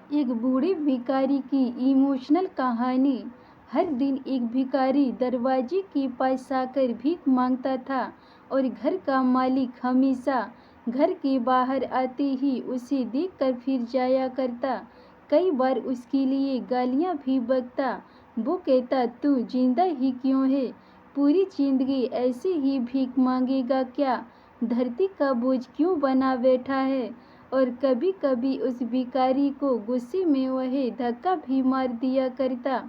एक बूढ़े भिखारी की इमोशनल कहानी। हर दिन एक भिखारी दरवाजे के पास आकर भीख मांगता था और घर का मालिक हमेशा घर के बाहर आते ही उसे देखकर फिर जाया करता। कई बार उसके लिए गालियां भी बकता। वो कहता, तू जिंदा ही क्यों है? पूरी जिंदगी ऐसे ही भीख मांगेगा क्या? धरती का बोझ क्यों बना बैठा है? और कभी कभी उस भिखारी को गुस्से में वह धक्का भी मार दिया करता।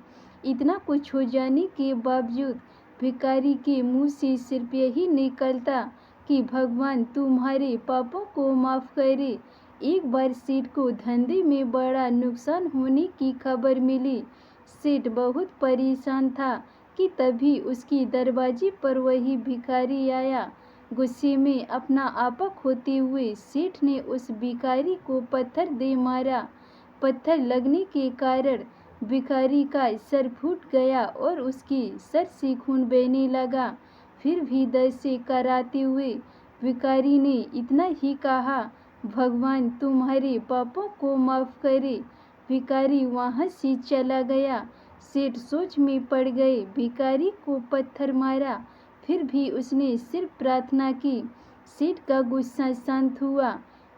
इतना कुछ हो जाने के बावजूद भिखारी के मुंह से सिर्फ यही निकलता कि भगवान तुम्हारे पापों को माफ करे। एक बार सेठ को धंधे में बड़ा नुकसान होने की खबर मिली। सेठ बहुत परेशान था कि तभी उसके दरवाजे पर वही भिखारी आया। गुस्से में अपना आपा खोते हुए सेठ ने उस भिखारी को पत्थर दे मारा। पत्थर लगने के कारण भिखारी का सर फूट गया और उसके सर से खून बहने लगा। फिर भी दर्द से कराते हुए भिखारी ने इतना ही कहा, भगवान तुम्हारे पापों को माफ करे। भिखारी वहां से चला गया। सेठ सोच में पड़ गए। भिखारी को पत्थर मारा, फिर भी उसने सिर्फ प्रार्थना की। सेठ का गुस्सा शांत हुआ।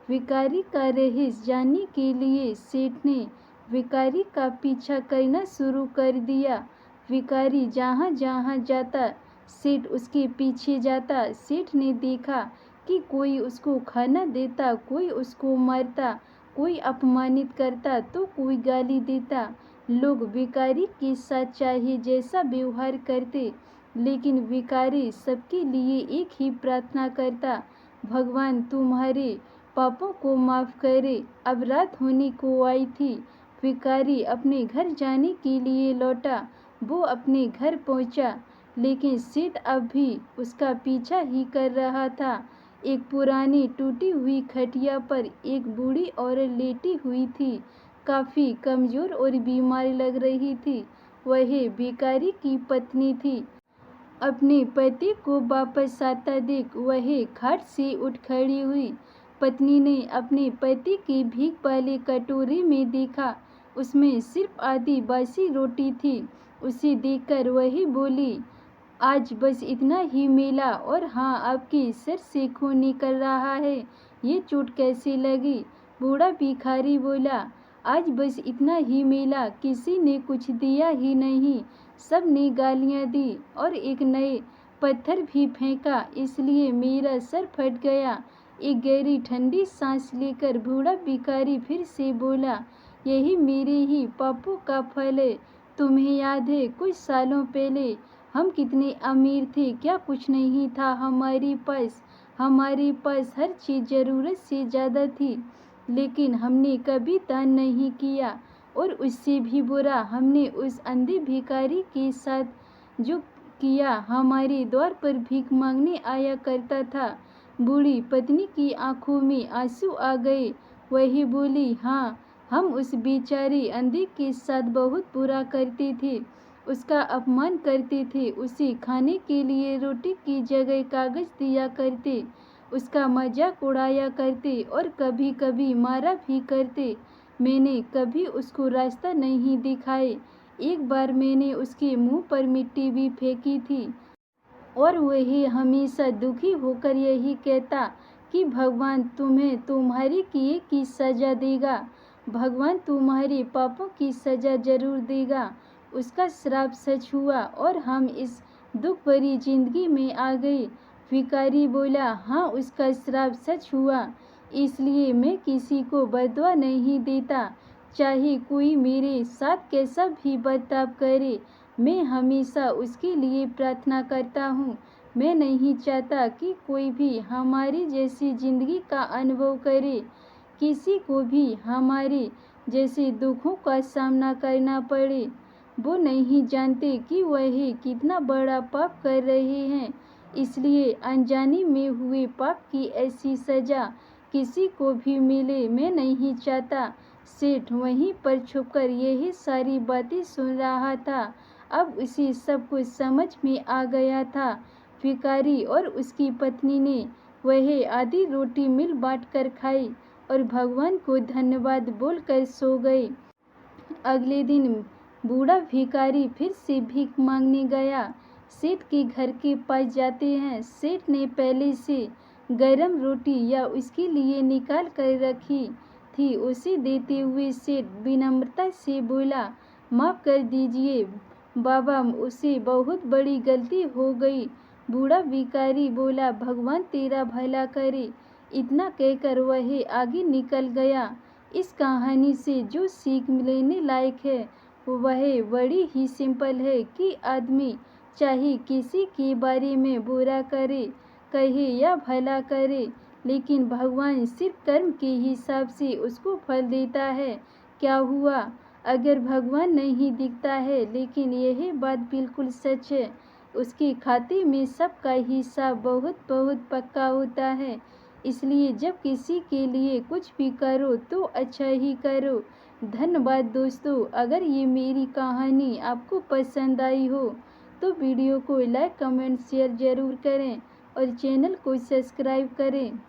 भिखारी का रहस्य जानने के लिए सेठ ने भिखारी का पीछा करना शुरू कर दिया। भिखारी जहाँ जहाँ जाता सेठ उसके पीछे जाता। सेठ ने देखा कि कोई उसको खाना देता, कोई उसको मारता, कोई अपमानित करता तो कोई गाली देता। लोग भिखारी के साथ चाहे जैसा व्यवहार करते, लेकिन भिखारी सबके लिए एक ही प्रार्थना करता, भगवान तुम्हारे पापों को माफ करे। अब रात होने को आई थी। भिखारी अपने घर जाने के लिए लौटा। वो अपने घर पहुंचा, लेकिन सेठ अब भी उसका पीछा ही कर रहा था। एक पुरानी टूटी हुई खटिया पर एक बूढ़ी औरत लेटी हुई थी। काफी कमजोर और बीमार लग रही थी। वह भिखारी की पत्नी थी। अपने पति को वापस आता देख वह खाट से उठ खड़ी हुई। पत्नी ने अपने पति की भीख वाले कटोरे में देखा, उसमें सिर्फ आधी बासी रोटी थी। उसे देखकर वही बोली, आज बस इतना ही मिला और हाँ, आपके सिर से खून निकल रहा है। ये चोट कैसे लगी? बूढ़ा भिखारी बोला, आज बस इतना ही मिला, किसी ने कुछ दिया ही नहीं। सब ने गालियां दी और एक नए पत्थर भी फेंका, इसलिए मेरा सर फट गया। एक गहरी ठंडी सांस लेकर बूढ़ा भिखारी फिर से बोला, यही मेरे ही पापों का फल है। तुम्हें याद है कुछ सालों पहले हम कितने अमीर थे? क्या कुछ नहीं था हमारे पास हर चीज़ ज़रूरत से ज़्यादा थी, लेकिन हमने कभी दान नहीं किया। और उससे भी बुरा, हमने उस अंधे भिखारी के साथ जो किया, हमारे द्वार पर भीख मांगने आया करता था। बूढ़ी पत्नी की आंखों में आंसू आ गए। वही बोली, हाँ, हम उस बेचारे अंधे के साथ बहुत बुरा करते थे। उसका अपमान करते थे, उसे खाने के लिए रोटी की जगह कागज दिया करते, उसका मजाक उड़ाया करते और कभी कभी मारा भी करते। मैंने कभी उसको रास्ता नहीं दिखाए। एक बार मैंने उसके मुंह पर मिट्टी भी फेंकी थी और वही हमेशा दुखी होकर यही कहता कि भगवान तुम्हें तुम्हारे किए की सजा देगा। भगवान तुम्हारे पापों की सजा जरूर देगा। उसका श्राप सच हुआ और हम इस दुख भरी जिंदगी में आ गए। भिखारी बोला, हाँ, उसका श्राप सच हुआ, इसलिए मैं किसी को बदवा नहीं देता। चाहे कोई मेरे साथ कैसा भी बर्ताव करे, मैं हमेशा उसके लिए प्रार्थना करता हूँ। मैं नहीं चाहता कि कोई भी हमारी जैसी जिंदगी का अनुभव करे, किसी को भी हमारे जैसे दुखों का सामना करना पड़े। वो नहीं जानते कि वह कितना बड़ा पाप कर रहे हैं, इसलिए अनजाने में हुए पाप की ऐसी सजा किसी को भी मिले मैं नहीं चाहता। सेठ वहीं पर छुपकर यही सारी बातें सुन रहा था। अब उसे सब कुछ समझ में आ गया था। भिखारी और उसकी पत्नी ने वह आधी रोटी मिल बांट कर खाई और भगवान को धन्यवाद बोलकर सो गए। अगले दिन बूढ़ा भिखारी फिर से भीख मांगने गया। सेठ के घर के पास जाते हैं। सेठ ने पहले से गरम रोटी या उसके लिए निकाल कर रखी थी। उसे देते हुए सेठ विनम्रता से बोला, माफ़ कर दीजिए बाबा, उसे बहुत बड़ी गलती हो गई। बूढ़ा भिखारी बोला, भगवान तेरा भला करे। इतना कहकर वह आगे निकल गया। इस कहानी से जो सीख लेने लायक है वह बड़ी ही सिंपल है कि आदमी चाहे किसी के बारे में बुरा करे, कहे या भला करे, लेकिन भगवान सिर्फ कर्म के हिसाब से उसको फल देता है। क्या हुआ अगर भगवान नहीं दिखता है, लेकिन यह बात बिल्कुल सच है, उसके खाते में सबका हिसाब बहुत बहुत पक्का होता है। इसलिए जब किसी के लिए कुछ भी करो तो अच्छा ही करो। धन्यवाद दोस्तों। अगर ये मेरी कहानी आपको पसंद आई हो तो वीडियो को लाइक, कमेंट, शेयर ज़रूर करें और चैनल को सब्सक्राइब करें।